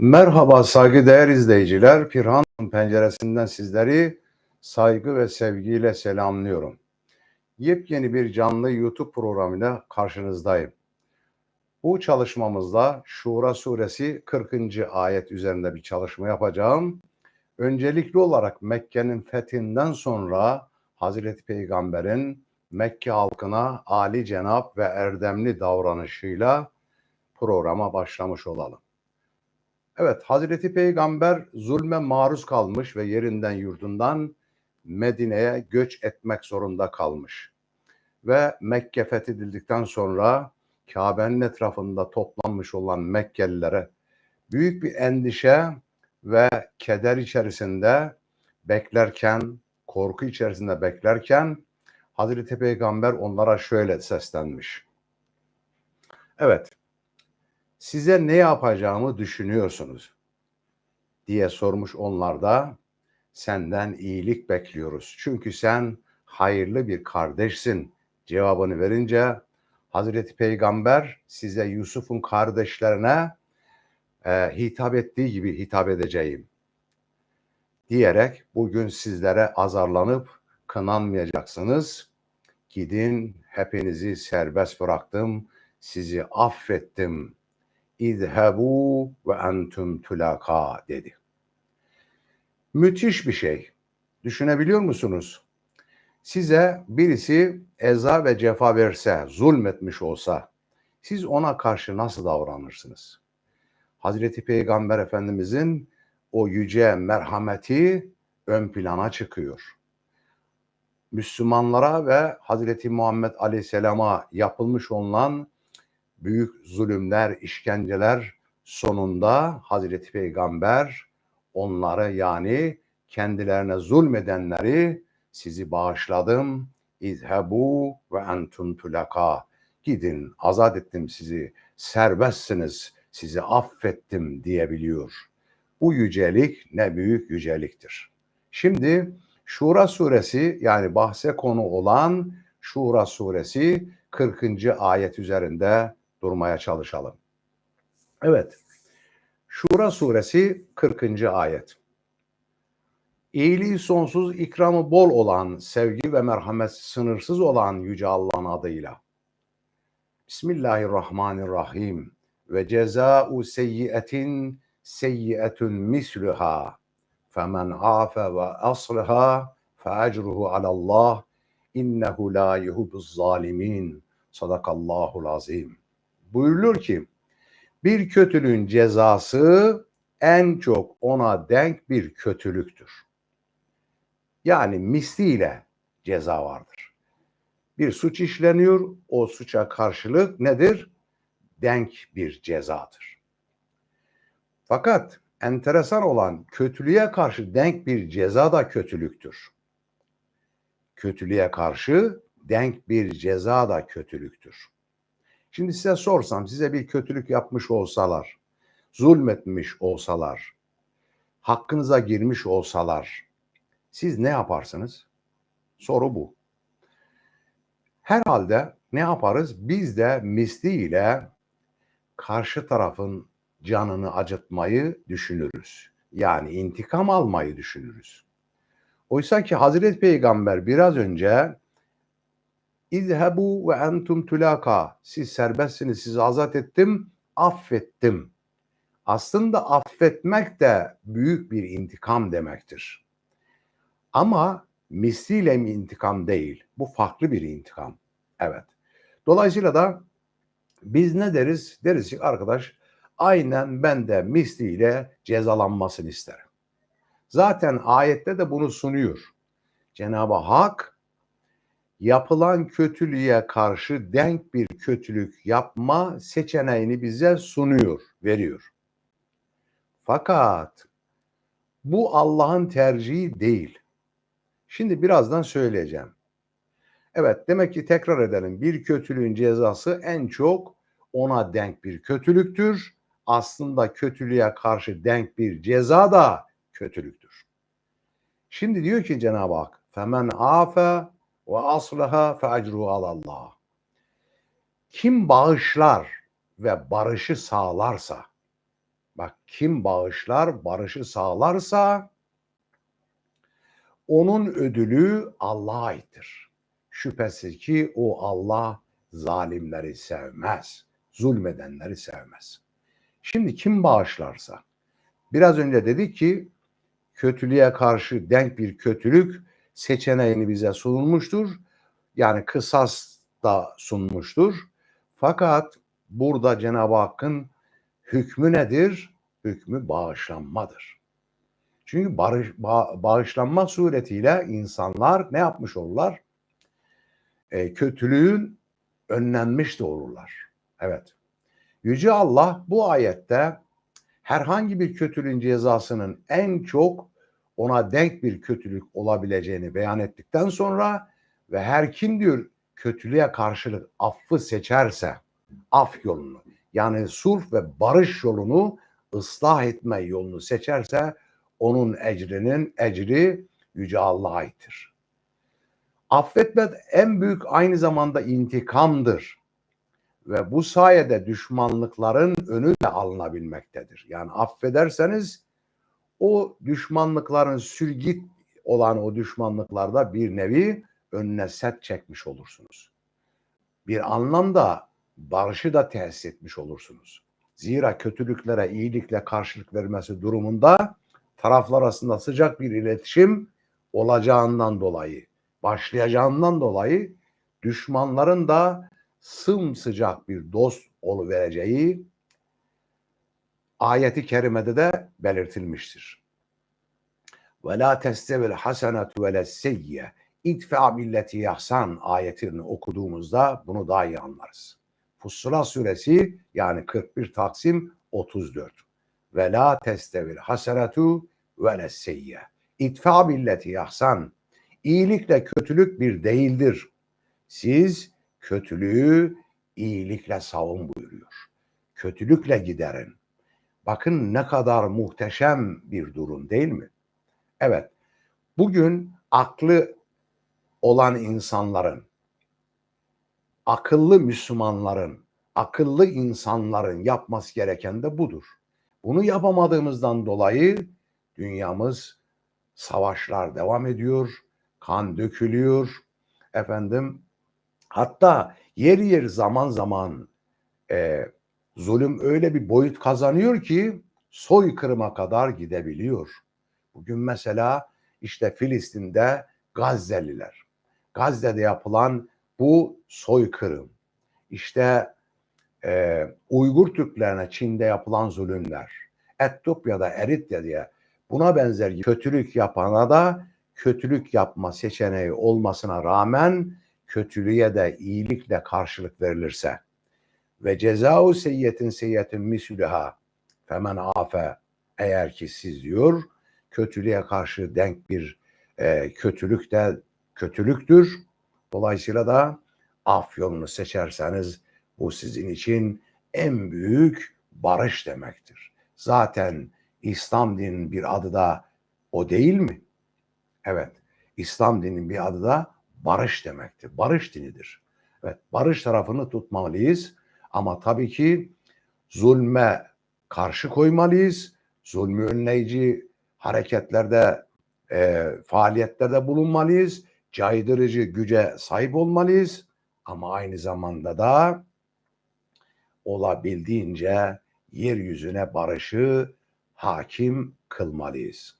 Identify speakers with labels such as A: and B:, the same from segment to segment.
A: Merhaba saygıdeğer izleyiciler. Pirhan penceresinden sizleri saygı ve sevgiyle selamlıyorum. Yepyeni bir canlı YouTube programıyla karşınızdayım. Bu çalışmamızda Şura suresi 40. ayet üzerinde bir çalışma yapacağım. Öncelikli olarak Mekke'nin fethinden sonra Hazreti Peygamber'in Mekke halkına âli cenap ve erdemli davranışıyla programa başlamış olalım. Evet, Hazreti Peygamber zulme maruz kalmış ve yerinden yurdundan Medine'ye göç etmek zorunda kalmış. Ve Mekke fethedildikten sonra Kabe'nin etrafında toplanmış olan Mekkelilere büyük bir endişe ve keder içerisinde beklerken, korku içerisinde beklerken Hazreti Peygamber onlara şöyle seslenmiş. Evet, size ne yapacağımı düşünüyorsunuz diye sormuş onlar da. Senden iyilik bekliyoruz. Çünkü sen hayırlı bir kardeşsin cevabını verince Hazreti Peygamber size Yusuf'un kardeşlerine hitap ettiği gibi hitap edeceğim diyerek bugün sizlere azarlanıp kınanmayacaksınız. Gidin, hepinizi serbest bıraktım, sizi affettim. İzhebu ve entum tulaka dedi. Müthiş bir şey. Düşünebiliyor musunuz? Size birisi eza ve cefa verse, zulmetmiş olsa, siz ona karşı nasıl davranırsınız? Hazreti Peygamber Efendimizin o yüce merhameti ön plana çıkıyor. Müslümanlara ve Hazreti Muhammed Aleyhisselam'a yapılmış olan büyük zulümler, işkenceler sonunda Hazreti Peygamber onları, yani kendilerine zulmedenleri, sizi bağışladım. İzhebu ve entum tulaka. Gidin, azat ettim sizi, serbestsiniz, sizi affettim diyebiliyor. Bu yücelik ne büyük yüceliktir. Şimdi Şura suresi, yani bahse konu olan Şura suresi 40. ayet üzerinde durmaya çalışalım. Evet, Şura suresi 40. ayet. İyiliği sonsuz, ikramı bol olan, sevgi ve merhamet sınırsız olan Yüce Allah'ın adıyla. Bismillahirrahmanirrahim. Ve cezâ'u seyyiyetin seyyietun misluha. Femen afe ve asliha fe ecruhu alallah. İnnehu la yuhibbuz zalimin. Sadakallahul azim. Buyurulur ki, bir kötülüğün cezası en çok ona denk bir kötülüktür. Yani misliyle ceza vardır. Bir suç işleniyor, o suça karşılık nedir? Denk bir cezadır. Fakat enteresan olan, kötülüğe karşı denk bir ceza da kötülüktür. Kötülüğe karşı denk bir ceza da kötülüktür. Şimdi size sorsam, size bir kötülük yapmış olsalar, zulmetmiş olsalar, hakkınıza girmiş olsalar, siz ne yaparsınız? Soru bu. Herhalde ne yaparız? Biz de misliyle karşı tarafın canını acıtmayı düşünürüz. Yani intikam almayı düşünürüz. Oysa ki Hazreti Peygamber biraz önce İzhebu ve entum tulaka, siz serbestsiniz, sizi azat ettim, affettim. Aslında affetmek de büyük bir intikam demektir. Ama misliyle intikam değil. Bu farklı bir intikam. Evet. Dolayısıyla da biz ne deriz? Deriz ki arkadaş, aynen ben de misliyle cezalanmasını isterim. Zaten ayette de bunu sunuyor. Cenab-ı Hak yapılan kötülüğe karşı denk bir kötülük yapma seçeneğini bize sunuyor, veriyor. Fakat bu Allah'ın tercihi değil. Şimdi birazdan söyleyeceğim. Evet, demek ki tekrar edelim. Bir kötülüğün cezası en çok ona denk bir kötülüktür. Aslında kötülüğe karşı denk bir ceza da kötülüktür. Şimdi diyor ki Cenab-ı Hak, "Femen afe ve aslaha fe ecruhu alallah." Kim bağışlar ve barışı sağlarsa, Bak, kim bağışlar, barışı sağlarsa onun ödülü Allah'a aittir. Şüphesiz ki o Allah zalimleri sevmez, zulmedenleri sevmez. Şimdi kim bağışlarsa, biraz önce dedik ki kötülüğe karşı denk bir kötülük seçeneğini bize sunulmuştur. Yani kısas da sunmuştur. Fakat burada Cenab-ı Hakk'ın hükmü nedir? Hükmü bağışlanmadır. Çünkü bağışlanma suretiyle insanlar ne yapmış olurlar? Kötülüğün önlenmiş de olurlar. Evet. Yüce Allah bu ayette herhangi bir kötülüğün cezasının en çok ona denk bir kötülük olabileceğini beyan ettikten sonra ve her kim diyor kötülüğe karşılık affı seçerse, af yolunu, yani sulh ve barış yolunu, ıslah etme yolunu seçerse onun ecri Yüce Allah'a aittir. Affetmek en büyük aynı zamanda intikamdır. Ve bu sayede düşmanlıkların önü de alınabilmektedir. Yani affederseniz o düşmanlıkların sülgit olan o düşmanlıklarda bir nevi önüne set çekmiş olursunuz. Bir anlamda barışı da tesis etmiş olursunuz. Zira kötülüklere iyilikle karşılık vermesi durumunda taraflar arasında sıcak bir iletişim olacağından dolayı, başlayacağından dolayı düşmanların da sımsıcak bir dost oluvereceği ayeti kerimede de belirtilmiştir. Ve la testevil hasenetu ve lesseyye idfa billeti yahsan ayetini okuduğumuzda bunu daha iyi anlarız. Fussilat suresi yani 41 Taksim 34. Ve la testevil hasenetu ve lesseyye idfa billeti yahsan, iyilikle kötülük bir değildir. Siz kötülüğü iyilikle savun buyuruyor. Kötülükle giderin. Bakın ne kadar muhteşem bir durum değil mi? Evet, bugün aklı olan insanların, akıllı Müslümanların, akıllı insanların yapması gereken de budur. Bunu yapamadığımızdan dolayı dünyamız savaşlar devam ediyor, kan dökülüyor, efendim. Hatta yer zaman zaman zulüm öyle bir boyut kazanıyor ki soykırıma kadar gidebiliyor. Bugün mesela işte Filistin'de Gazze'liler, Gazze'de yapılan bu soykırım, işte Uygur Türklerine Çin'de yapılan zulümler, Etiyopya'da Eritrea diye buna benzer kötülük yapana da kötülük yapma seçeneği olmasına rağmen kötülüğe de iyilikle karşılık verilirse ve cezau seyyetin mislüha femen afe, eğer ki siz diyor kötülüğe karşı denk bir kötülük de kötülüktür. Dolayısıyla da af yolunu seçerseniz bu sizin için en büyük barış demektir. Zaten İslam dininin bir adı da o değil mi? Evet, İslam dininin bir adı da barış demektir. Barış dinidir. Evet, barış tarafını tutmalıyız ama tabii ki zulme karşı koymalıyız. Zulmü önleyici hareketlerde, faaliyetlerde bulunmalıyız. Caydırıcı güce sahip olmalıyız. Ama aynı zamanda da olabildiğince yeryüzüne barışı hakim kılmalıyız.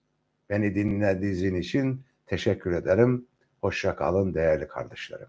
A: Beni dinlediğiniz için teşekkür ederim. Hoşça kalın değerli kardeşlerim.